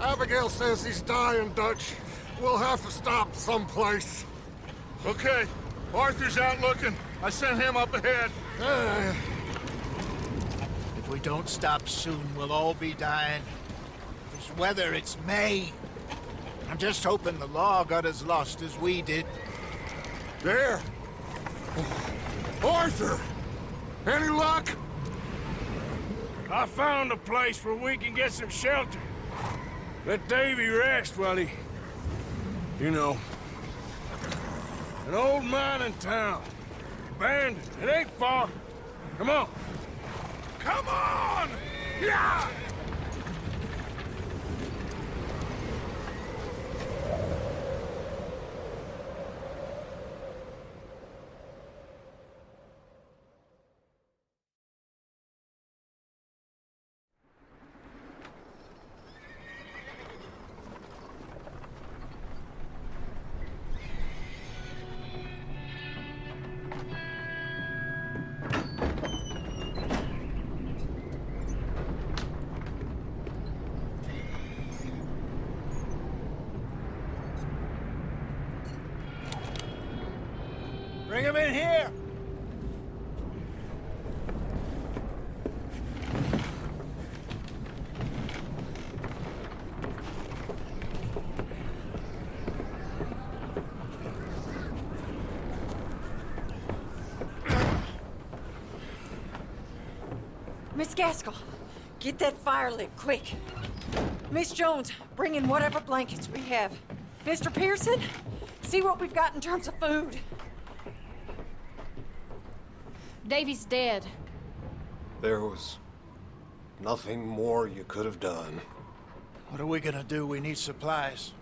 Abigail says he's dying, Dutch. We'll have to stop someplace. Okay, Arthur's out looking. I sent him up ahead. If we don't stop soon, we'll all be dying. This weather, it's May. I'm just hoping the law got as lost as we did. There! Arthur! Any luck? I found a place where we can get some shelter. Let Davy rest while he... You know. An old mining town. Abandoned. It ain't far. Come on. Come on! Yeah! Bring him in here! Miss Gaskell, get that fire lit, quick. Miss Jones, bring in whatever blankets we have. Mr. Pearson, see what we've got in terms of food. Davy's dead. There was nothing more you could have done. What are we gonna do? We need supplies.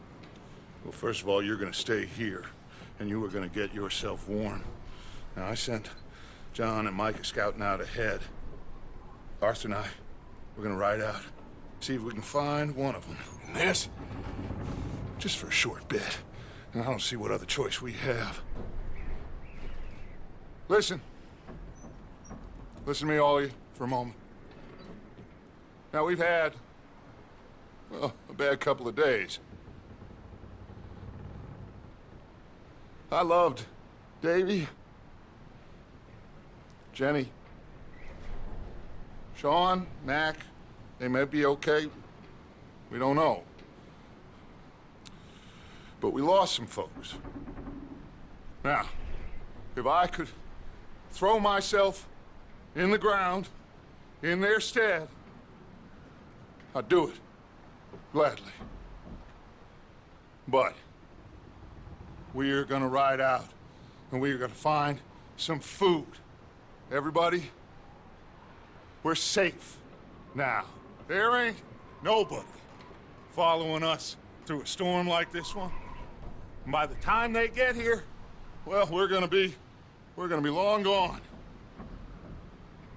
Well, first of all, you're gonna stay here, and you are gonna get yourself warm. Now, I sent John and Micah scouting out ahead. Arthur and I, we're gonna ride out, see if we can find one of them. And this, just for a short bit. And I don't see what other choice we have. Listen. Listen to me, all of you, for a moment. Now, we've had, well, a bad couple of days. I loved Davy, Jenny, Sean, Mac. They may be okay. We don't know. But we lost some folks. Now, if I could throw myself in the ground, in their stead, I'd do it, gladly. But we are gonna ride out, and we are gonna find some food. Everybody, we're safe now. There ain't nobody following us through a storm like this one. And by the time they get here, well, we're gonna be long gone.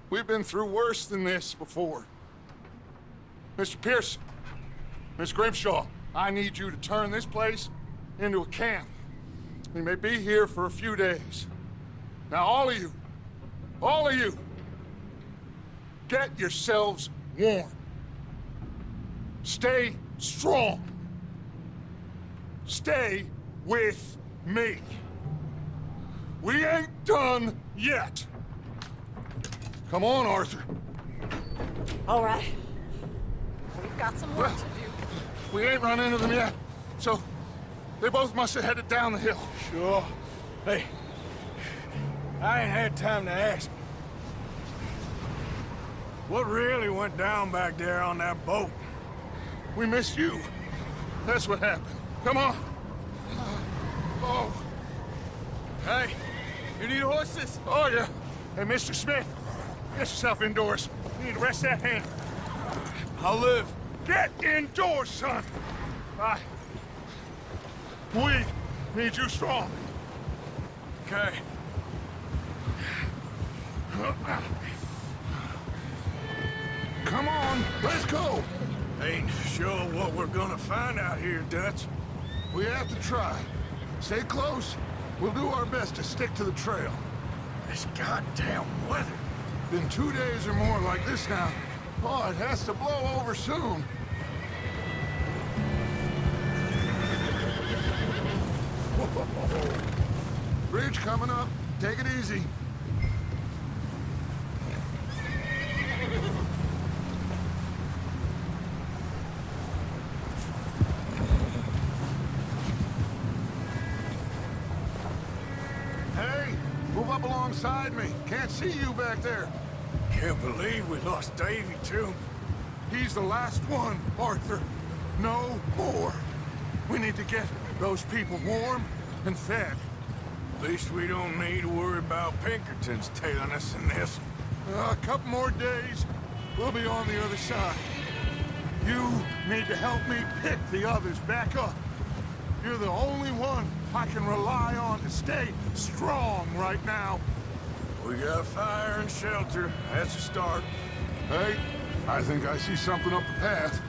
We've been through worse than this before. Mr. Pearson, Miss Grimshaw, I need you to turn this place into a camp. We may be here for a few days. Now, all of you, get yourselves warm. Stay strong. Stay with me. We ain't done yet. Come on, Arthur. All right. We've got some work to do. We ain't run into them yet, so they both must have headed down the hill. Sure. Hey, I ain't had time to ask. What really went down back there on that boat? We missed you. That's what happened. Come on. Oh. Hey, you need horses? Oh, yeah. Hey, Mr. Smith, get yourself indoors. You need to rest that hand. I'll live. Get indoors, son. We need you strong. Okay. Come on, let's go. Ain't sure what we're gonna find out here, Dutch. We have to try. Stay close. We'll do our best to stick to the trail. This goddamn weather. Been 2 days or more like this now. Oh, it has to blow over soon. Bridge coming up. Take it easy. Hey, move up alongside me. Can't see you back there. Can't believe we lost Davy, too. He's the last one, Arthur. No more. We need to get those people warm and fed. At least we don't need to worry about Pinkertons tailing us in this. A couple more days, we'll be on the other side. You need to help me pick the others back up. You're the only one I can rely on to stay strong right now. We got fire and shelter. That's a start. Hey, I think I see something up the path.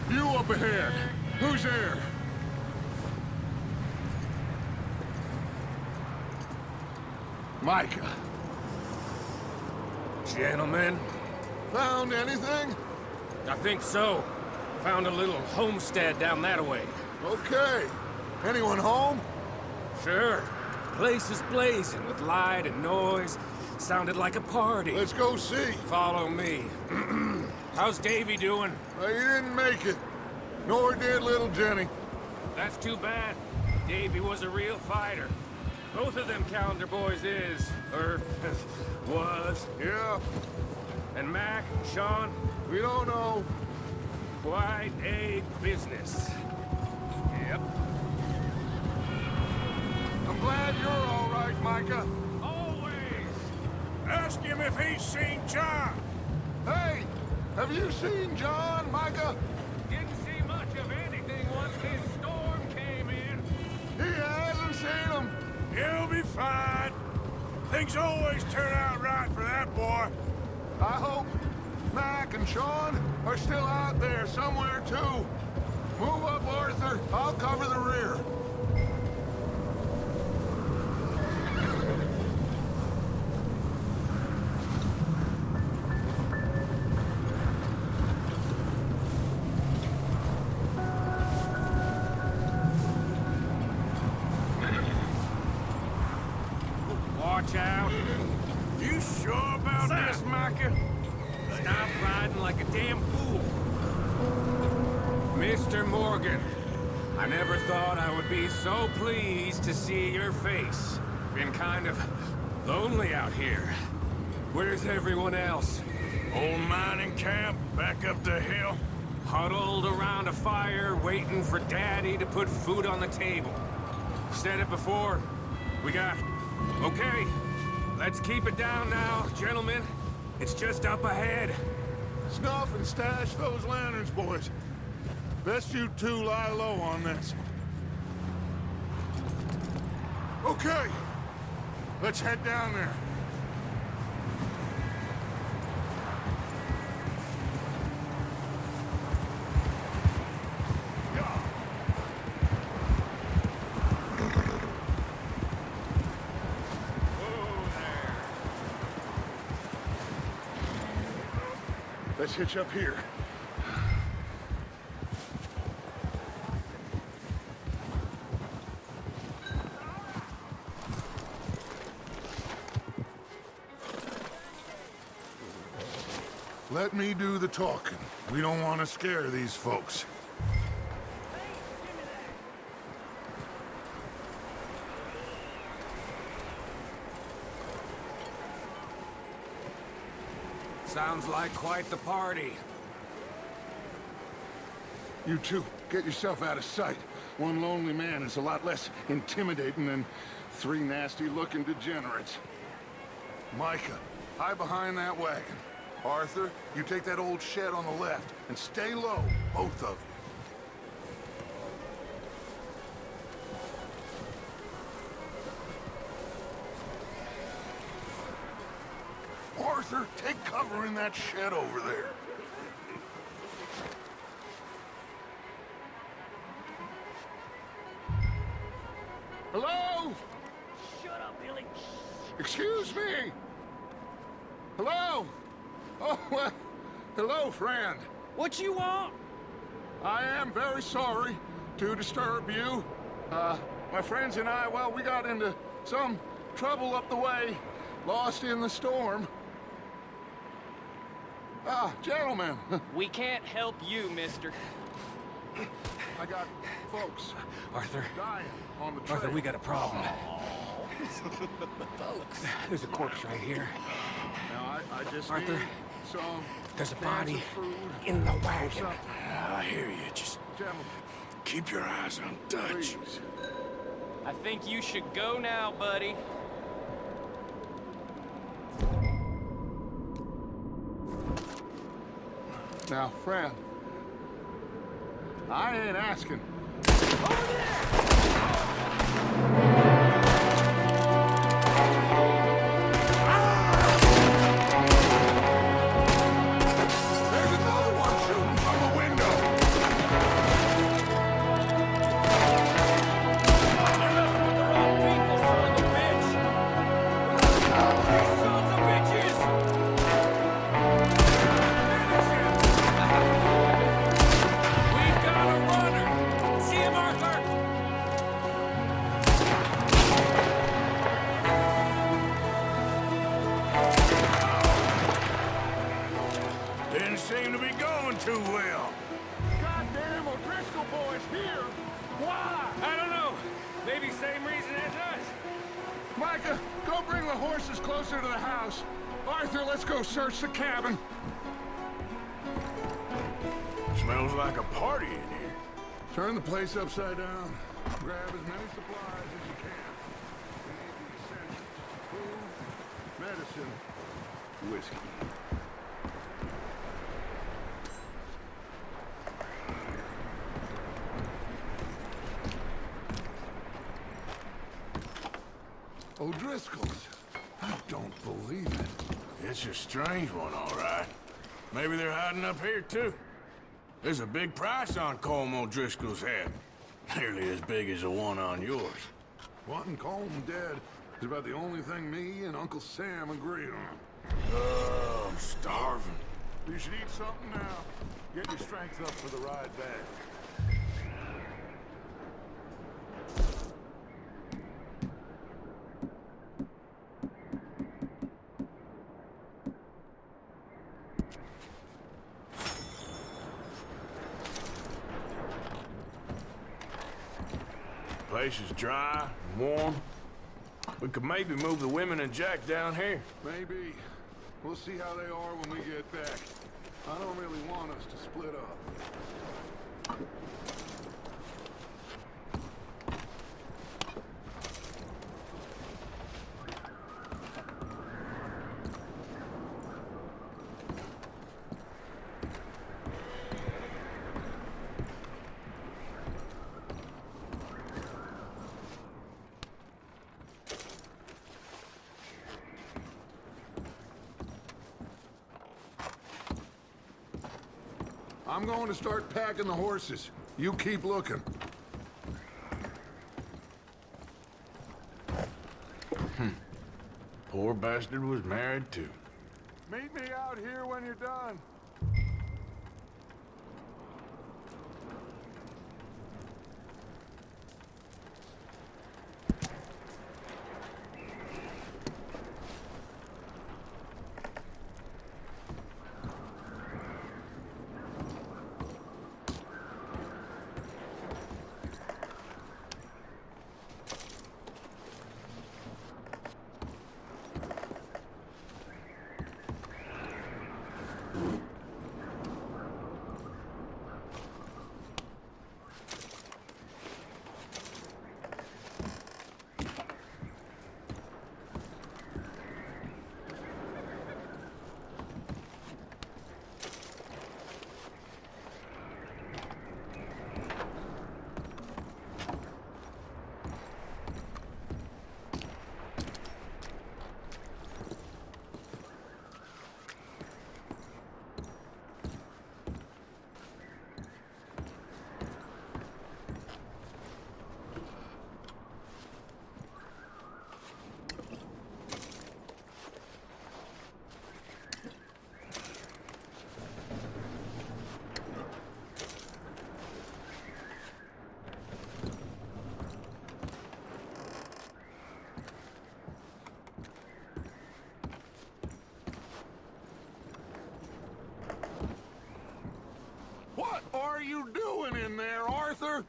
You up ahead. Who's there? Micah. Gentlemen, Found anything? I think so. Found a little homestead down that way. Okay. Anyone home? Sure. Place is blazing with light and noise. Sounded like a party. Let's go see. Follow me. How's Davy doing? He didn't make it. Nor did little Jenny. That's too bad. Davy was a real fighter. Both of them calendar boys is, or was. Yeah, And Mac, Sean, we don't know. quite a business. Yep. I'm glad you're all right, Micah. Always. Ask him if he's seen John. Hey, have you seen John, Micah? Didn't see much of anything once this storm came in. He hasn't seen him. He'll be fine. Things always turn out right for that boy. I hope Mac and Sean are still out there somewhere, too. Move up, Arthur. I'll cover the rear. Watch out. You sure about this, Micah? Stop riding like a damn fool. Mr. Morgan, I never thought I would be so pleased to see your face. Been kind of lonely out here. Where's everyone else? Old mining camp, back up the hill. Huddled around a fire, waiting for Daddy to put food on the table. Said it before. We got... Okay, let's keep it down now, gentlemen. It's just up ahead. Snuff and stash those lanterns, boys. Best you two lie low on this. Okay, let's head down there. Let's hitch up here. Let me do the talking. We don't want to scare these folks. Sounds like quite the party. You two, get yourself out of sight. One lonely man is a lot less intimidating than three nasty-looking degenerates. Micah, hide behind that wagon. Arthur, you take that old shed on the left, and stay low, both of you. Arthur, take cover in that shed over there. Hello? Shut up, Billy. Excuse me? Hello? Oh, well, Hello, friend. What you want? I am very sorry to disturb you. My friends and I, well, we got into some trouble up the way, lost in the storm. Gentlemen, We can't help you, mister. I got folks Arthur, dying on the trail. Arthur, we got a problem. Folks. There's a corpse right here. Now, I just Arthur, need some there's a cans body of food in the or wagon. something. I hear you. Just Gentlemen, keep your eyes on Dutch. please. I think you should go now, buddy. Now, friend, I ain't asking. There's another one shooting from a window. You're messing with the wrong people, son of a bitch! You sons of bitches! We've got a runner! See him, Arthur? Didn't seem to be going too well. Goddamn O'Driscoll boys here! Why? I don't know. Maybe same reason as us. Micah, go bring the horses closer to the house. Arthur, let's go search the cabin. Smells like a party in here. Turn the place upside down. Grab as many supplies as you can. We need the essentials. Food, medicine, whiskey. O'Driscoll's. I don't believe it. It's a strange one, all right. Maybe they're hiding up here, too. There's a big price on Colm O'Driscoll's head. Nearly as big as the one on yours. Wanting Colm dead is about the only thing me and Uncle Sam agree on. Oh, I'm starving. You should eat something now. Get your strength up for the ride back. Place is dry and warm. We could maybe move the women and Jack down here. Maybe. We'll see how they are when we get back. I don't really want us to split up. I'm going to start packing the horses. You keep looking. Poor bastard was married, too. Meet me out here when you're done. doing in there, Arthur?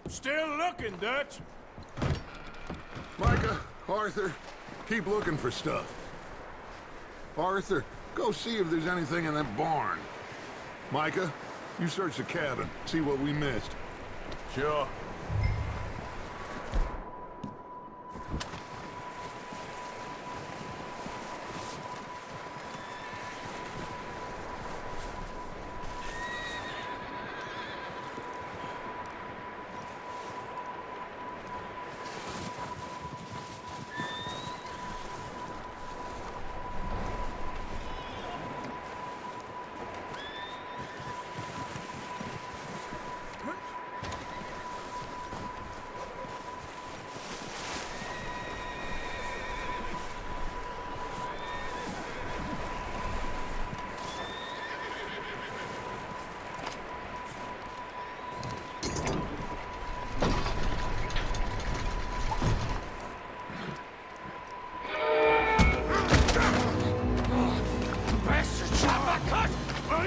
Still looking, Dutch. Micah, Arthur, keep looking for stuff. Arthur, go see if there's anything in that barn. Micah, you search the cabin, see what we missed. Sure.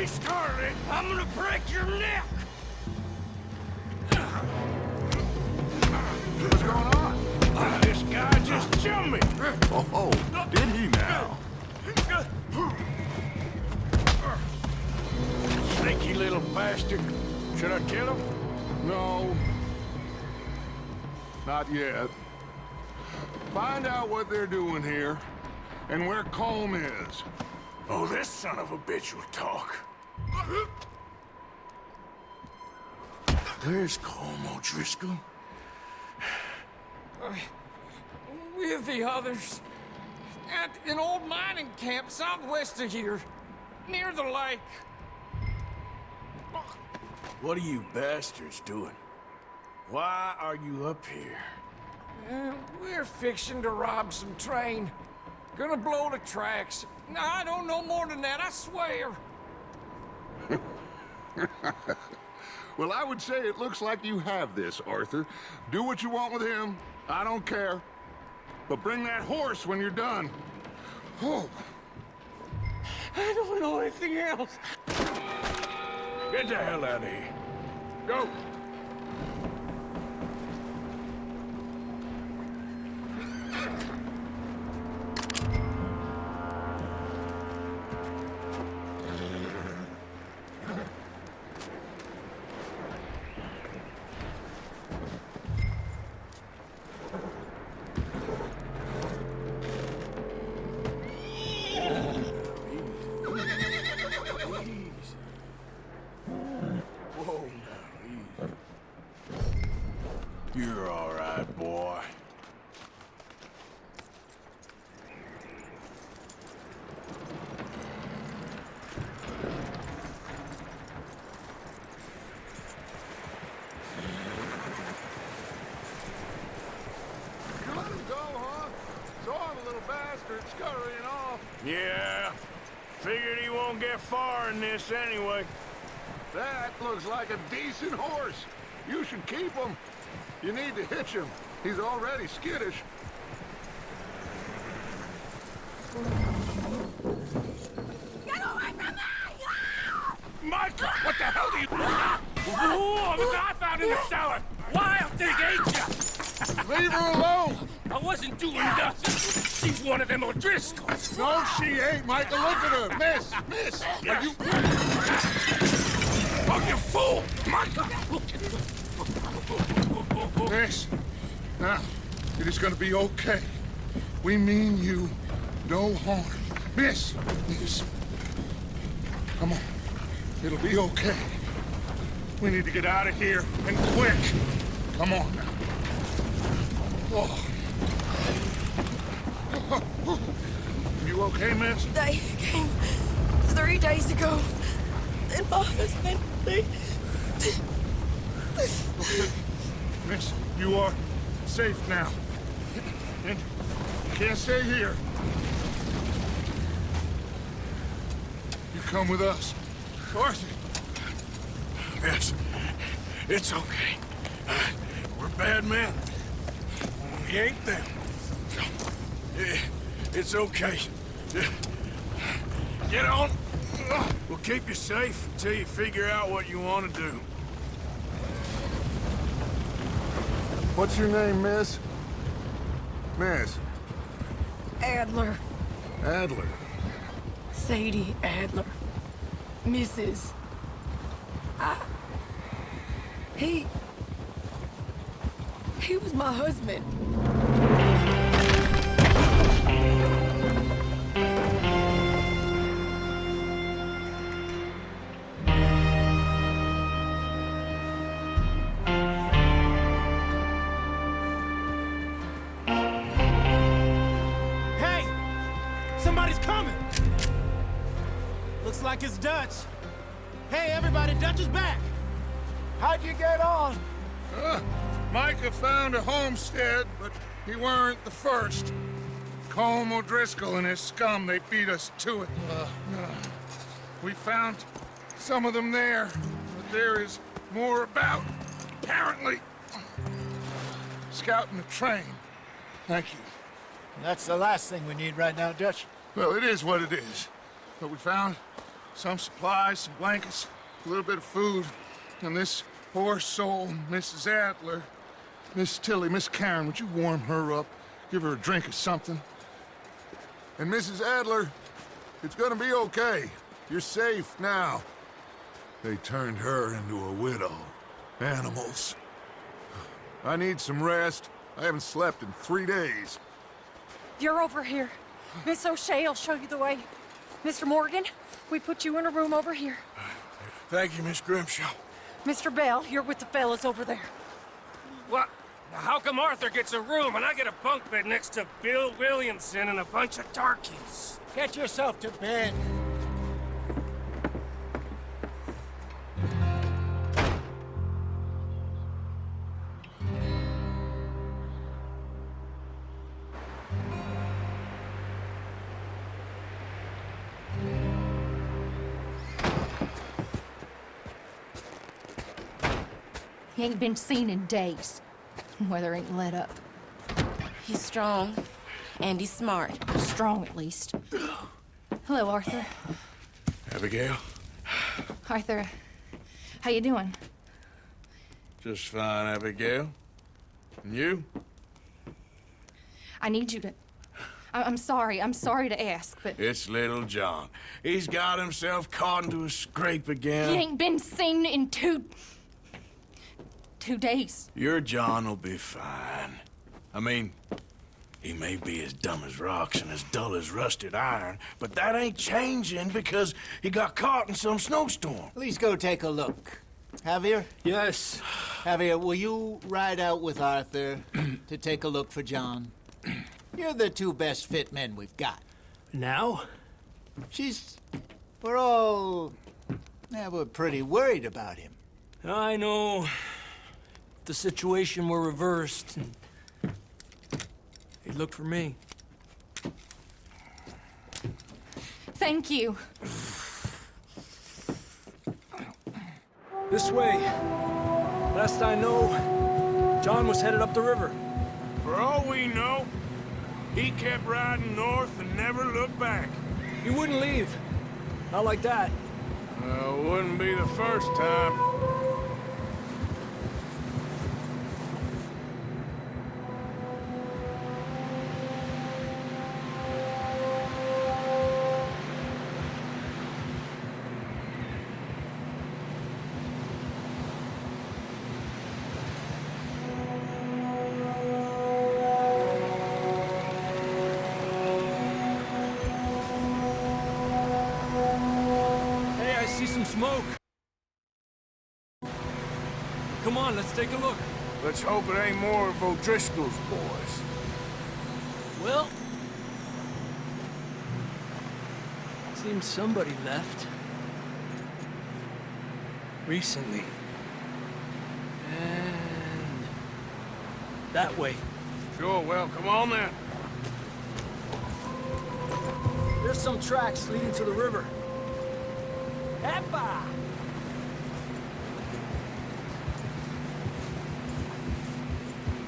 Scarlet, I'm gonna break your neck! What's going on? This guy just jumped me! Oh, did he now? Sneaky little bastard. Should I kill him? No. Not yet. Find out what they're doing here, and where Colm is. Oh, this son of a bitch will talk. Where's Colm O'Driscoll? With the others. At an old mining camp southwest of here. Near the lake. What are you bastards doing? Why are you up here? We're fixing to rob some train. Gonna blow the tracks. No, I don't know more than that, I swear. Well, I would say it looks like you have this, Arthur. Do what you want with him. I don't care. But bring that horse when you're done. Oh. I don't know anything else. Get the hell out of here. Go! You're all right, boy. You let him go, huh? Saw the little bastard scurrying off. Yeah. Figured he won't get far in this anyway. That looks like a decent horse. You should keep him. You need to hitch him. He's already skittish. Get away from me! Micah, what the hell do you... Oh, look what I found in the cellar! Wild thing, ain't ya? Leave her alone! I wasn't doing nothing. She's one of them O'Driscolls. No, she ain't, Micah. Look at her. Miss! Miss! Are you... Oh, you fool! Micah! Miss, now, it is gonna be okay. We mean you no harm. Miss! Miss. Come on. It'll be okay. We need to get out of here, and quick. Come on now. Oh. You okay, miss? They came 3 days ago. And my husband, they... Miss, you are safe now. And you can't stay here. You come with us. Arthur! Yes, it's okay. We're bad men. You ain't them. It's okay. Get on. We'll keep you safe until you figure out what you want to do. What's your name, miss? Miss Adler. Adler. Sadie Adler. Mrs. He was my husband. Hey! Somebody's coming! Looks like it's Dutch. Hey, everybody, Dutch is back! How'd you get on? Micah found a homestead, but he weren't the first. Colm O'Driscoll and his scum, they beat us to it. We found some of them there, but there is more about, apparently. Scouting the train. Thank you. That's the last thing we need right now, Dutch. Well, it is what it is. But we found some supplies, some blankets, a little bit of food, and this poor soul, Mrs. Adler, Miss Tilly, Miss Karen, would you warm her up? Give her a drink or something? And Mrs. Adler, it's gonna be okay. You're safe now. They turned her into a widow. Animals. I need some rest. I haven't slept in 3 days. You're over here. Miss O'Shea will show you the way. Mr. Morgan, we put you in a room over here. Thank you, Miss Grimshaw. Mr. Bell, you're with the fellas over there. What? How come Arthur gets a room and I get a bunk bed next to Bill Williamson and a bunch of darkies? Get yourself to bed. He ain't been seen in days. Weather ain't let up. He's strong, and he's smart. Strong, at least. Hello, Arthur. Abigail? Arthur, how you doing? Just fine, Abigail. And you? I need you to... I'm sorry to ask, but... It's little John. He's got himself caught into a scrape again. He ain't been seen in 2 days. Your John will be fine. I mean, he may be as dumb as rocks and as dull as rusted iron, but that ain't changing because he got caught in some snowstorm. Please go take a look. Javier? Yes. Javier, will you ride out with Arthur to take a look for John? You're the 2 best fit men we've got. Now? We're pretty worried about him. I know. The situation were reversed, and he looked for me. Thank you. This way. Last I know, John was headed up the river. For all we know, he kept riding north and never looked back. He wouldn't leave. Not like that. Wouldn't be the first time. See some smoke. Come on, let's take a look. Let's hope it ain't more of O'Driscoll's boys. Well, seems somebody left. Recently. And that way. Sure, well, come on then. There's some tracks leading to the river. Epa!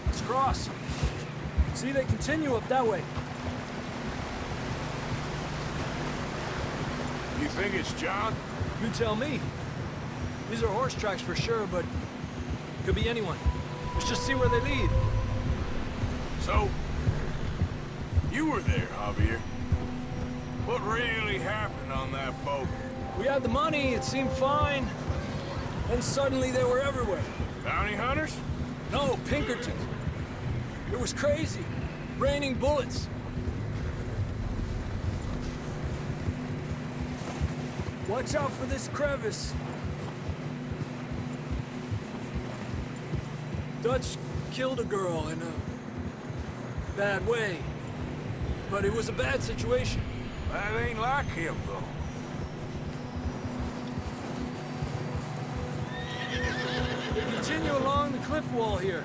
Let's cross. See, they continue up that way. You think it's John? You tell me. These are horse tracks for sure, but could be anyone. Let's just see where they lead. So, you were there, Javier. What really happened on that boat? We had the money, it seemed fine. Then suddenly they were everywhere. Bounty hunters? No, Pinkerton. It was crazy. Raining bullets. Watch out for this crevice. Dutch killed a girl in a bad way. But it was a bad situation. That ain't like him, though. They continue along the cliff wall here.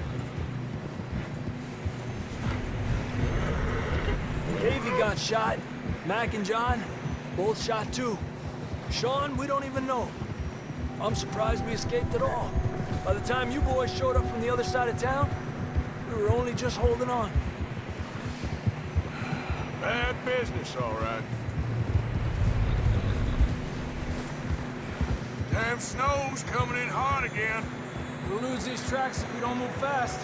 Davey got shot. Mac and John, both shot too. Sean, we don't even know. I'm surprised we escaped at all. By the time you boys showed up from the other side of town, we were only just holding on. Bad business, all right. Damn snow's coming in hot again. We'll lose these tracks if we don't move fast.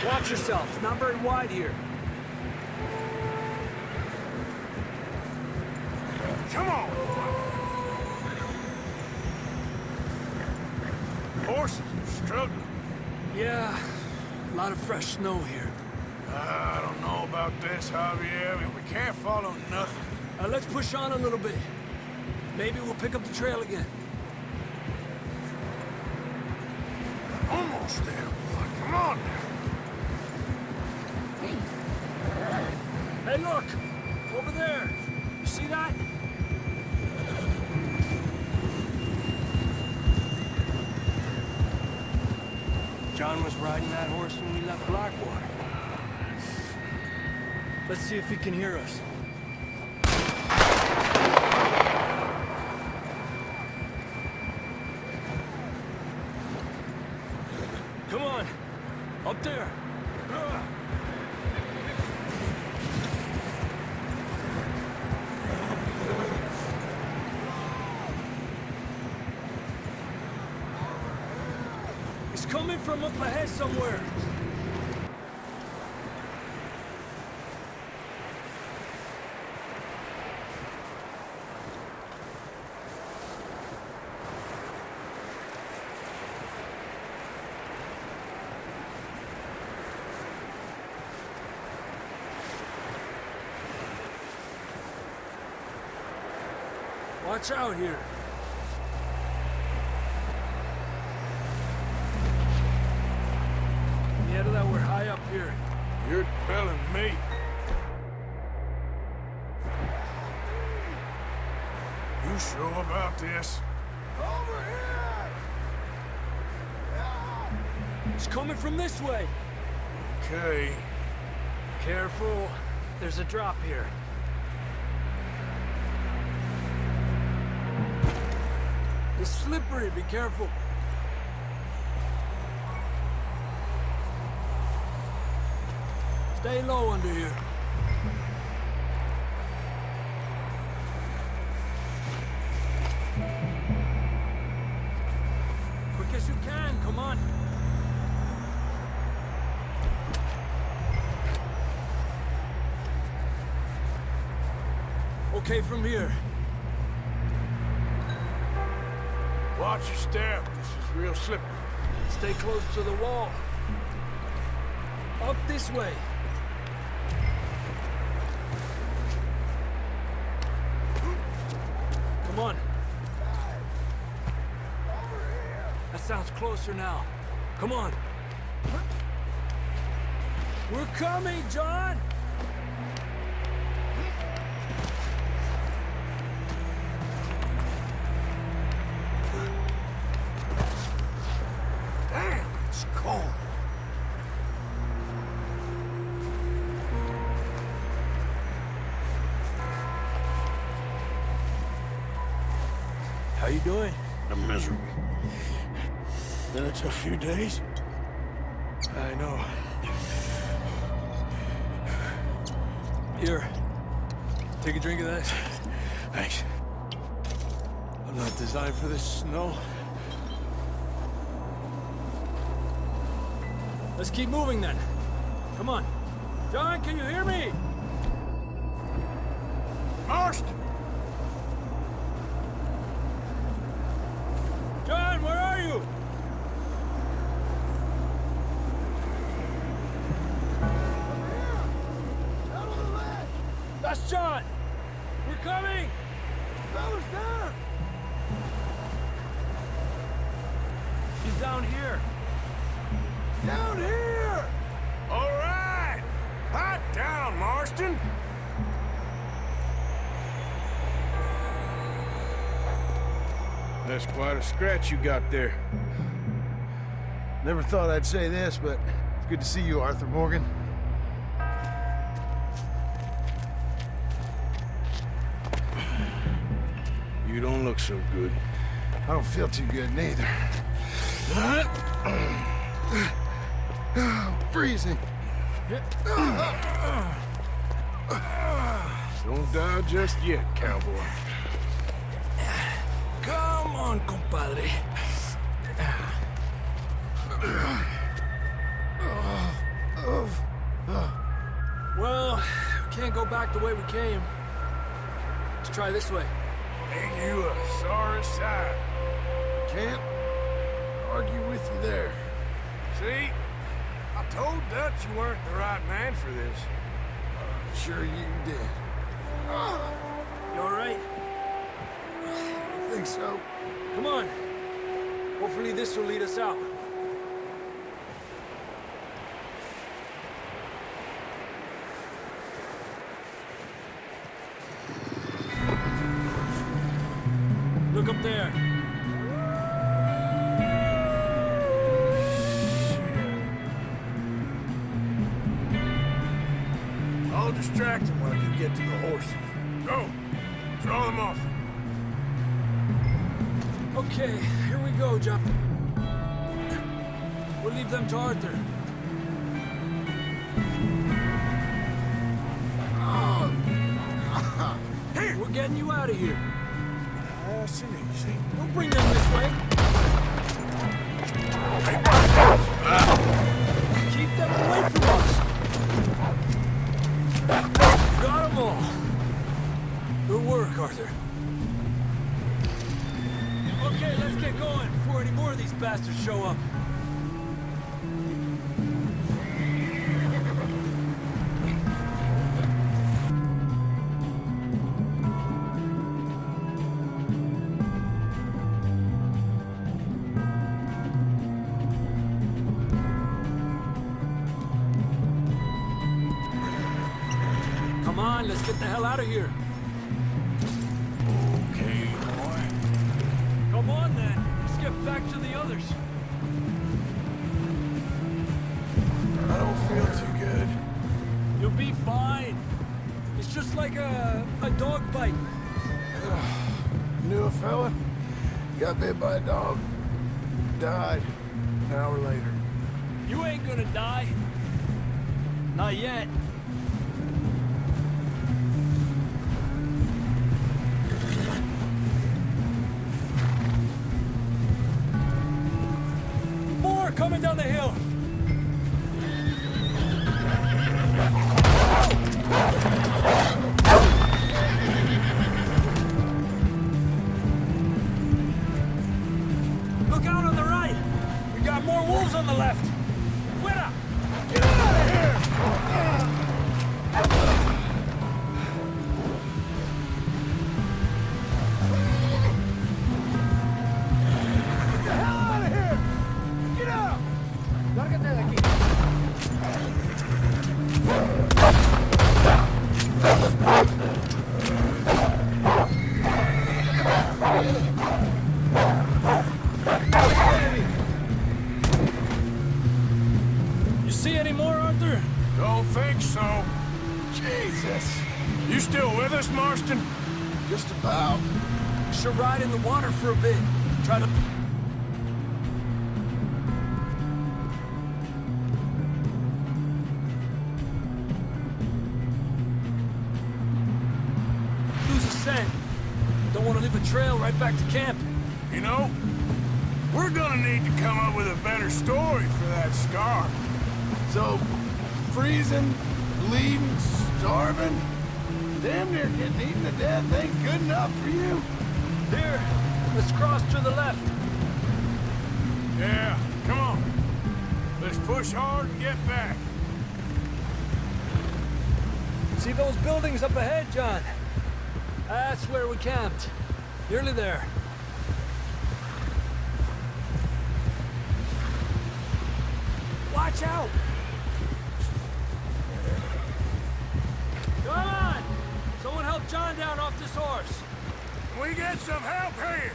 Watch yourself. It's not very wide here. Come on! Horses are struggling. Yeah, a lot of fresh snow here. I don't know about this, Javier. We can't follow nothing. Let's push on a little bit. Maybe we'll pick up the trail again. Almost there, boy. Come on now. Hey, look! Over there! You see that? John was riding that horse when we left Blackwater. Let's see if he can hear us. Come on! Up there! Coming from up ahead somewhere. Watch out here. That we're high up here. You're telling me. You sure about this? Over here! It's coming from this way. Okay. Careful. There's a drop here. It's slippery. Be careful. Stay low under here. Quick as you can, come on. Okay from here. Watch your step. This is real slippery. Stay close to the wall. Up this way. Come on. That sounds closer now. Come on. We're coming, John! How you doing? I'm miserable. Been a tough few days. I know. Here, take a drink of that. Thanks. I'm not designed for this snow. Let's keep moving then. Come on. John, can you hear me? Marston! John, where are you? That's John! We're coming! Fella's there! He's down here. Down here! All right! Hot down, Marston! That's quite a scratch you got there. Never thought I'd say this, but it's good to see you, Arthur Morgan. You don't look so good. I don't feel too good, neither. Freezing. Don't die just yet, cowboy. Come on, compadre. Well, we can't go back the way we came. Let's try this way. Ain't you a sorry sight? Can't argue with you there. See? I told Dutch you weren't the right man for this. I'm sure you did. You all right? I think so. Come on. Hopefully this will lead us out. Look up there. I'll distract him while you get to the horses. Go! Throw them off. Okay, here we go, John. We'll leave them to Arthur. Hey, we're getting you out of here. Nice and easy. Don't bring them this way. Keep them away from us. Got them all. Good work, Arthur. Okay, let's get going before any more of these bastards show up. Come on, let's get the hell out of here. Okay, boy. Come on, then. Let's get back to the others. I don't feel too good. You'll be fine. It's just like a dog bite. Knew a fella, got bit by a dog, died an hour later. You ain't gonna die. Not yet. More coming down the hill. Look out on the right. We got more wolves on the left. Fuera! Get out of here! Get the hell out of here! Get out! Lárgate de aquí. You see any more, Arthur? Don't think so. Jesus! You still with us, Marston? Just about. Should ride in the water for a bit. Try to... Lose a scent. Don't want to leave a trail right back to camp. You know, we're gonna need to come up with a better story for that scar. So, freezing, bleeding, starving, damn near getting eaten to death ain't good enough for you? Here, let's cross to the left. Yeah, come on. Let's push hard and get back. See those buildings up ahead, John? That's where we camped. Nearly there. Watch out! Come on! Someone help John down off this horse. Can we get some help here?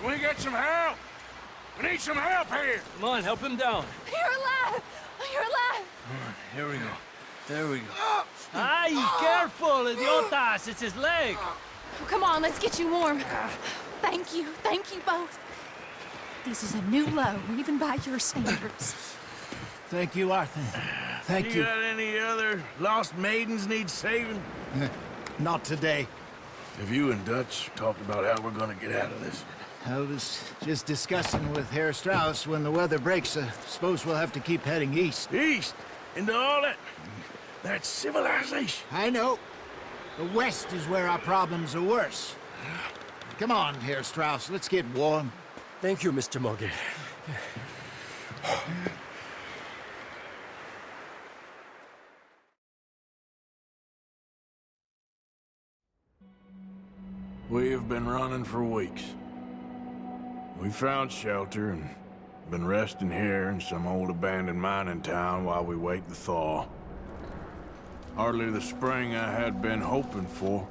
Can we get some help? We need some help here! Come on, help him down. You're alive! You're alive! Here we go. There we go. Ay, careful, idiotas! It's his leg! Oh, come on, let's get you warm. Thank you both. This is a new low, even by your standards. Thank you, Arthur. Thank you. You got any other lost maidens need saving? Not today. Have you and Dutch talked about how we're gonna get out of this? I was just discussing with Herr Strauss when the weather breaks. Suppose we'll have to keep heading east. East? Into all that... That's civilization. I know. The west is where our problems are worse. Come on, Herr Strauss, let's get warm. Thank you, Mr. Morgan. We have been running for weeks. We found shelter and been resting here in some old abandoned mining town while we wait the thaw. Hardly the spring I had been hoping for.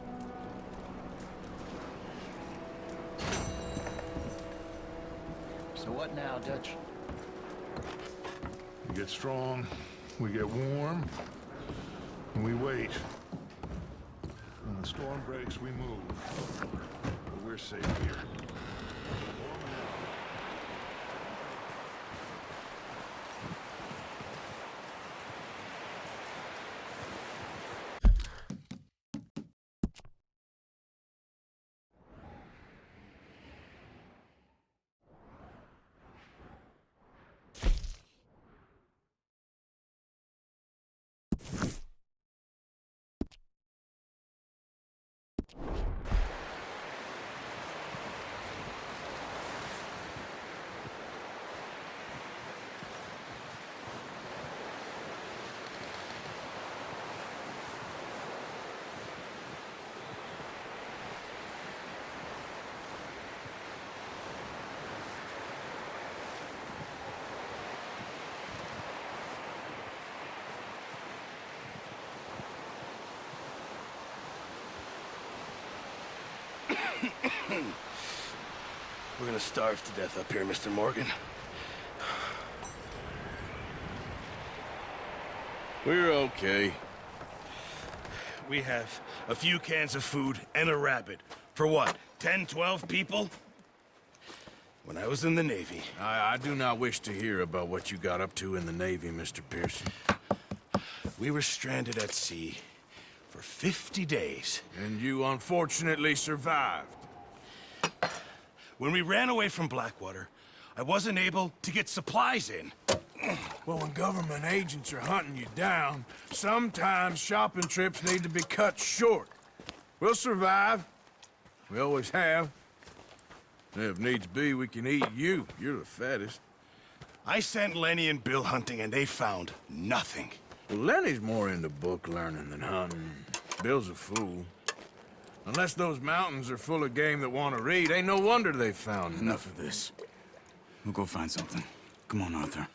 So what now, Dutch? We get strong, we get warm, and we wait. When the storm breaks, we move. But we're safe here. We're gonna starve to death up here, Mr. Morgan. We're okay. We have a few cans of food and a rabbit. For what, 10, 12 people? When I was in the Navy... I do not wish to hear about what you got up to in the Navy, Mr. Pearson. We were stranded at sea for 50 days. And you unfortunately survived. When we ran away from Blackwater, I wasn't able to get supplies in. Well, when government agents are hunting you down, sometimes shopping trips need to be cut short. We'll survive. We always have. If needs be, we can eat you. You're the fattest. I sent Lenny and Bill hunting, and they found nothing. Well, Lenny's more into book learning than hunting. Bill's a fool. Unless those mountains are full of game that want to read, ain't no wonder they found Enough of this. We'll go find something. Come on, Arthur.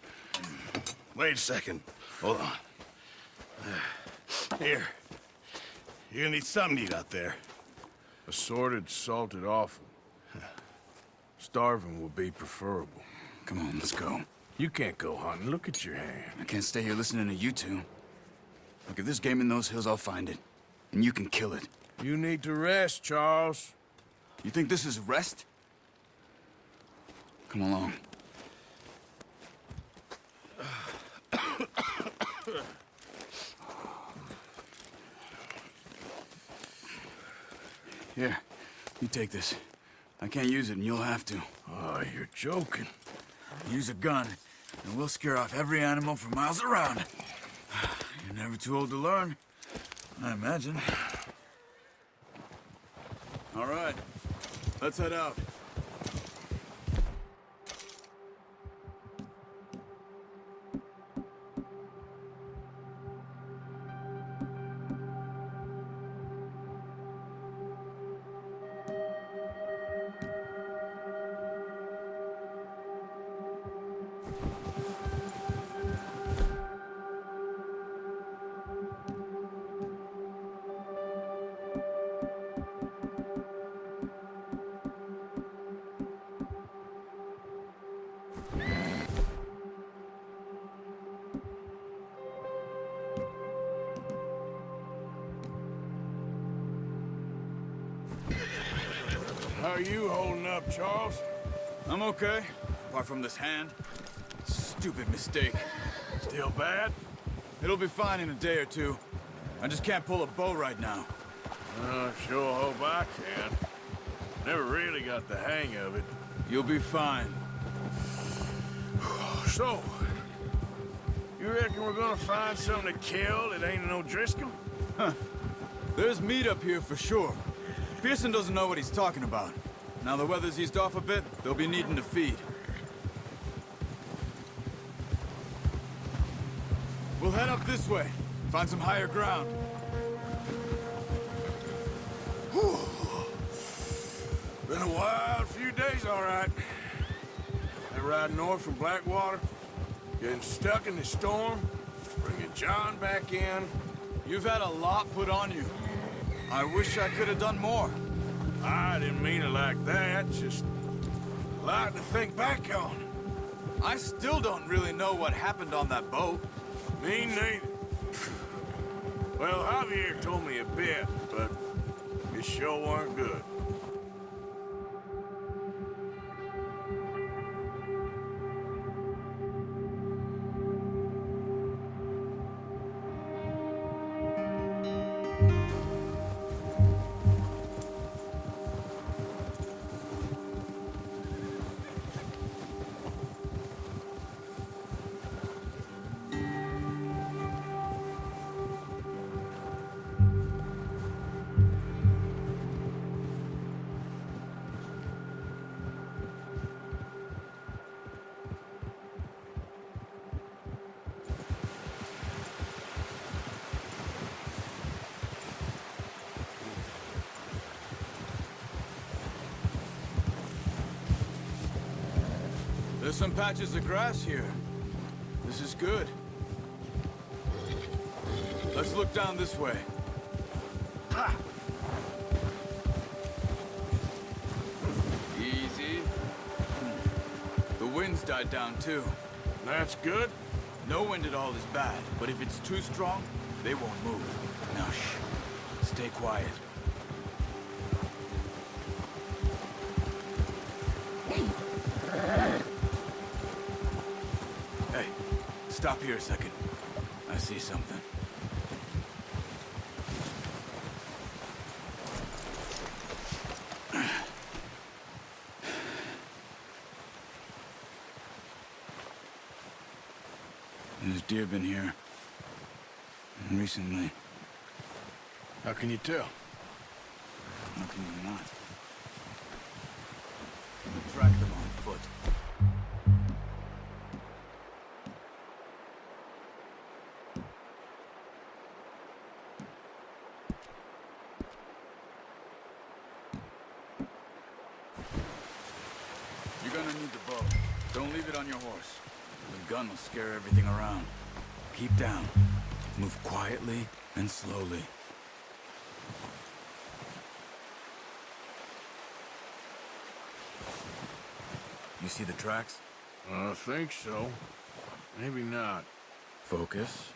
Wait a second. Hold on. Here. You're gonna need something to eat out there. Assorted, salted offal. Starving would be preferable. Come on, let's go. You can't go hunting. Look at your hand. I can't stay here listening to you two. Look, if there's game in those hills, I'll find it. And you can kill it. You need to rest, Charles. You think this is rest? Come along. Here, you take this. I can't use it, and you'll have to. Oh, you're joking. Use a gun, and we'll scare off every animal for miles around. You're never too old to learn, I imagine. All right, let's head out. How are you holding up, Charles? I'm okay, apart from this hand. Stupid mistake. Still bad? It'll be fine in a day or two. I just can't pull a bow right now. Sure hope I can. Never really got the hang of it. You'll be fine. So, you reckon we're gonna find something to kill that ain't no Driscoll? Huh. There's meat up here for sure. Pearson doesn't know what he's talking about. Now the weather's eased off a bit, they'll be needing to feed. We'll head up this way, find some higher ground. Whew. Been a wild few days, all right. That ride north from Blackwater, getting stuck in the storm, bringing John back in. You've had a lot put on you. I wish I could have done more. I didn't mean it like that, just a lot to think back on. I still don't really know what happened on that boat. Me neither. Well, Javier told me a bit, but it sure weren't good. There's some patches of grass here. This is good. Let's look down this way. Ha! Easy. The wind's died down too. That's good. No wind at all is bad, but if it's too strong, they won't move. Now shh. Stay quiet. Hey, stop here a second. I see something. There's deer been here. Recently. How can you tell? How can you not? We track them on foot. You're gonna need the bow. Don't leave it on your horse. The gun will scare everything around. Keep down. Move quietly and slowly. You see the tracks? I think so. Maybe not. Focus.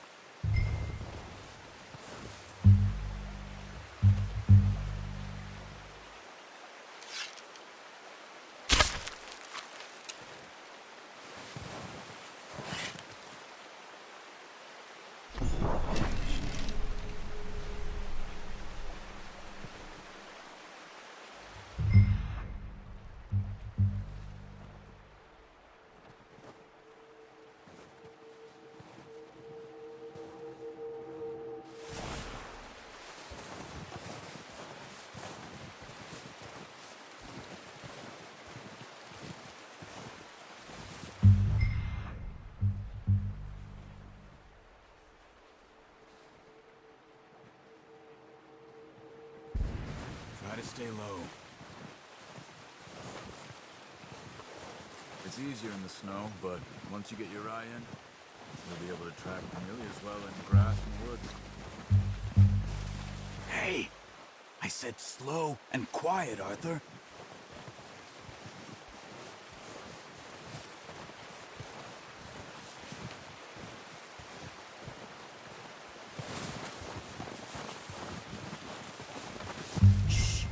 Try to stay low. It's easier in the snow, but once you get your eye in, you'll be able to track nearly as well in grass and woods. Hey! I said slow and quiet, Arthur. Shh!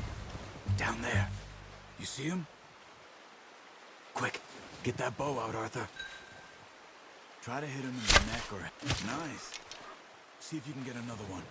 Down there. You see him? Quick, get that bow out, Arthur. Try to hit him in the neck or... Nice. See if you can get another one.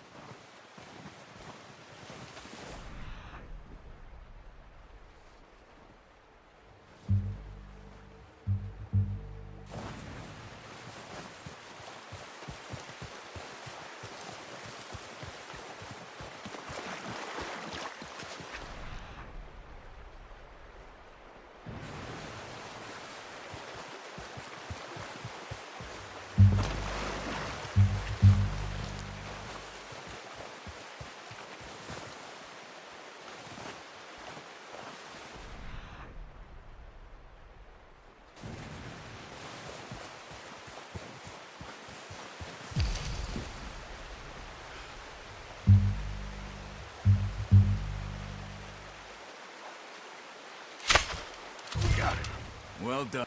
Well done.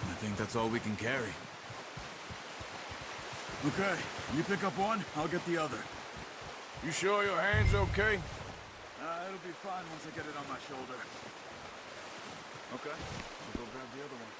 I think that's all we can carry. Okay, you pick up one, I'll get the other. You sure your hand's okay? It'll be fine once I get it on my shoulder. Okay, I'll go grab the other one.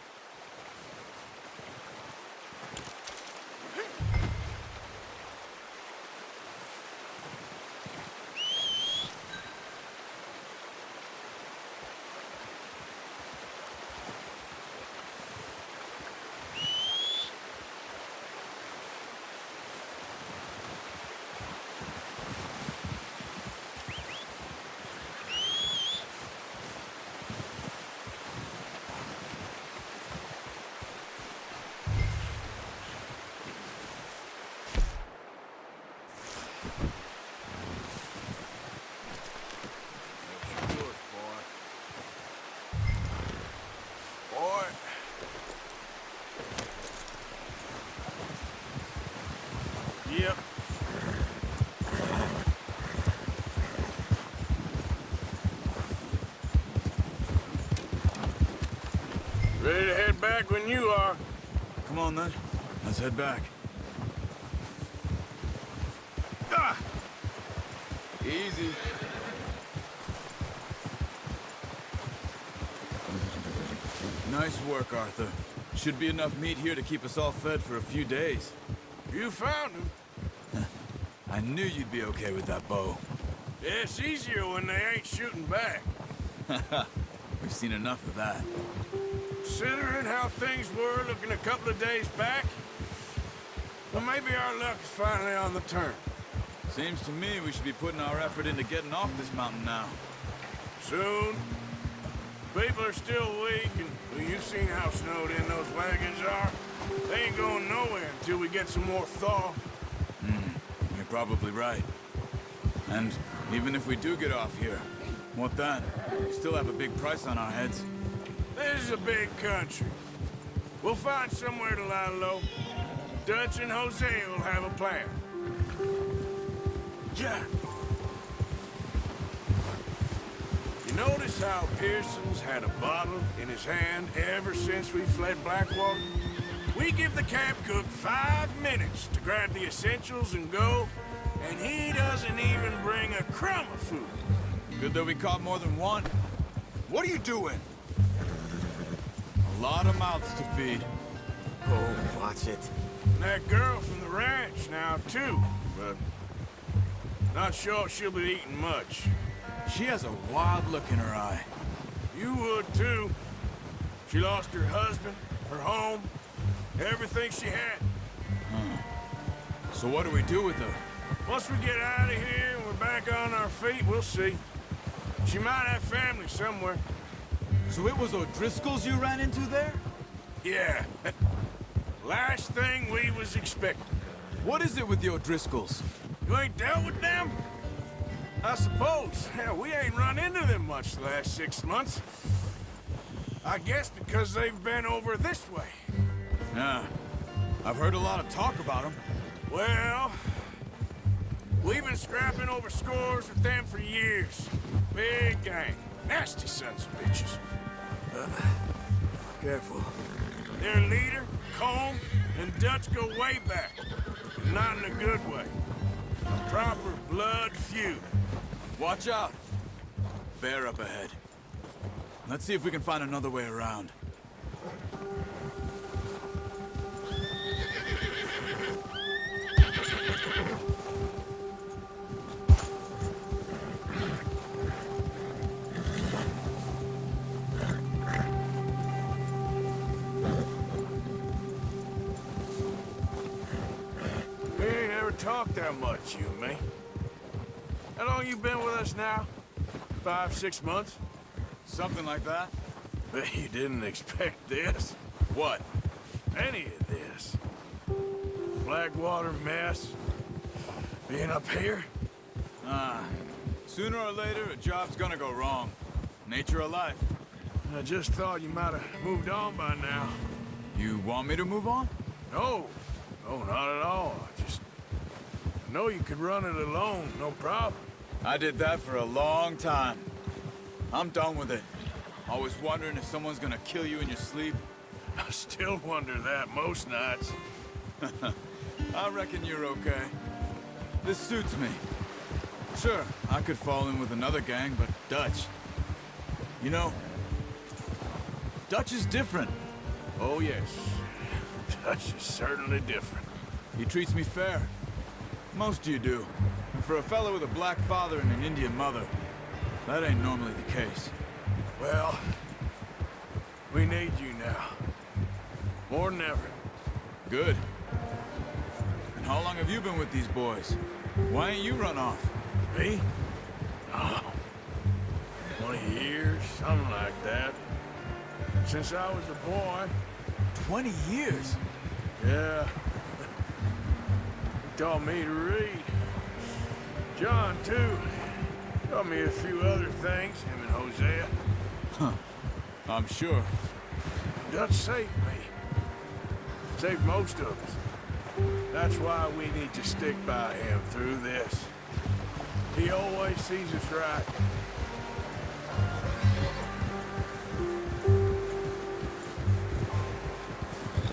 Yep. Ready to head back when you are. Come on then, let's head back. Ah! Easy. Nice work, Arthur. Should be enough meat here to keep us all fed for a few days. You found him. I knew you'd be okay with that bow. Yeah, it's easier when they ain't shooting back. We've seen enough of that. Considering how things were looking a couple of days back, well, maybe our luck is finally on the turn. Seems to me we should be putting our effort into getting off this mountain now. Soon. People are still weak, and well, you've seen how snowed in those wagons are. They ain't going nowhere until we get some more thaw. You're probably right. And even if we do get off here, what then? We still have a big price on our heads. This is a big country. We'll find somewhere to lie low. Dutch and Jose will have a plan. Yeah. You You notice how Pearson's had a bottle in his hand ever since we fled Blackwater? We give the camp cook 5 minutes to grab the essentials and go, and he doesn't even bring a crumb of food. Good that we caught more than one. What are you doing? A lot of mouths to feed. Oh, watch it. And that girl from the ranch now, too, but not sure she'll be eating much. She has a wild look in her eye. You would, too. She lost her husband, her home, everything she had. So what do we do with her? Once we get out of here and we're back on our feet, we'll see. She might have family somewhere. So it was O'Driscoll's you ran into there? Yeah. Last thing we was expecting. What is it with the O'Driscolls? You ain't dealt with them? I suppose. Hell, we ain't run into them much the last 6 months. I guess because they've been over this way. Yeah. I've heard a lot of talk about them. Well, we've been scrapping over scores with them for years. Big gang. Nasty sons of bitches. Careful. Their leader, Combe, and Dutch go way back. But not in a good way. A proper blood feud. Watch out. Bear up ahead. Let's see if we can find another way around. We ain't ever talked that much, you and me. How long you been with us now? 5, 6 months? Something like that? But you didn't expect this. What? Any of this. Blackwater mess. Being up here? Sooner or later, a job's gonna go wrong. Nature of life. I just thought you might have moved on by now. You want me to move on? No. No, not at all. I know you could run it alone, no problem. I did that for a long time. I'm done with it. Always wondering if someone's gonna kill you in your sleep. I still wonder that most nights. I reckon you're okay. This suits me. Sure, I could fall in with another gang, but Dutch... You know, Dutch is different. Oh, yes. Dutch is certainly different. He treats me fair. Most of you do. And for a fellow with a black father and an Indian mother, that ain't normally the case. Well, we need you now. More than ever. Good. And how long have you been with these boys? Why ain't you run off? Me? Oh, 20 years, something like that. Since I was a boy. 20 years? Yeah. He taught me to read. John, too. Taught me a few other things, him and Hosea. Huh. I'm sure. Dutch saved me. Saved most of us. That's why we need to stick by him through this. He always sees us right.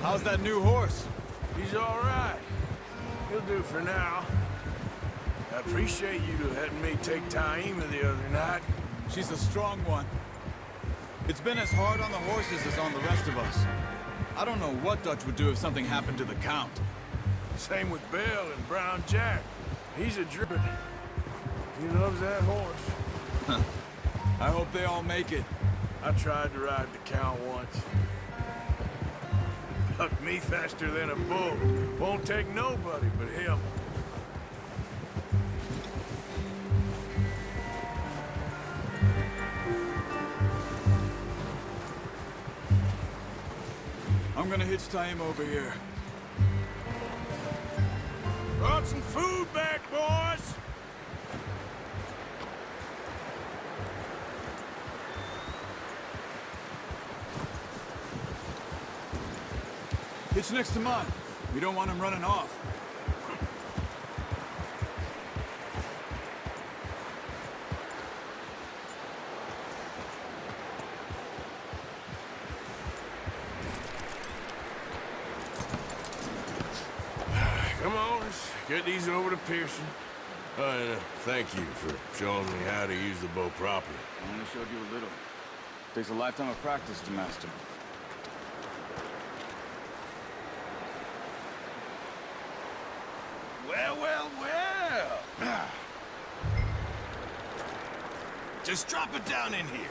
How's that new horse? He's all right. He'll do for now. I appreciate you letting me take Taima the other night. She's a strong one. It's been as hard on the horses as on the rest of us. I don't know what Dutch would do if something happened to the Count. Same with Bill and Brown Jack. He's a druid. He loves that horse. I hope they all make it. I tried to ride the Count once. Bucked me faster than a bull. Won't take nobody but him. I'm gonna hitch Taima over here. Brought some food back, boys! Hitch next to mine. We don't want him running off. get these over to Pearson. And thank you for showing me how to use the bow properly. I only showed you a little. Takes a lifetime of practice to master. Well, well, well. Just drop it down in here.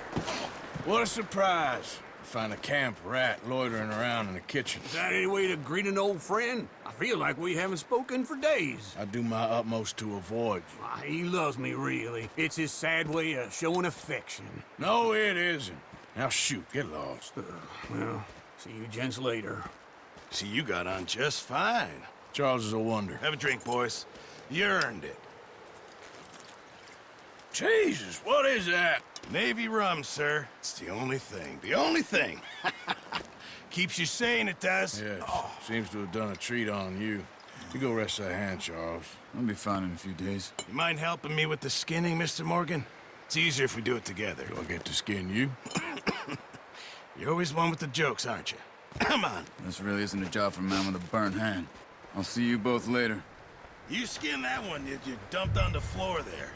What a surprise. Find a camp rat loitering around in the kitchen. Is that any way to greet an old friend? I feel like we haven't spoken for days. I do my utmost to avoid you. Why, he loves me, really. It's his sad way of showing affection. No, it isn't. Now shoot, get lost. Well, see you gents later. See, you got on just fine. Charles is a wonder. Have a drink, boys. You earned it. Jesus, what is that? Navy rum, sir. It's the only thing. The only thing. Keeps you sane, it does. Yes. Seems to have done a treat on you. You go rest that hand, Charles. I'll be fine in a few days. You mind helping me with the skinning, Mr. Morgan? It's easier if we do it together. Do I get to skin you? You're always one with the jokes, aren't you? Come on. This really isn't a job for a man with a burnt hand. I'll see you both later. You skin that one you dumped on the floor there.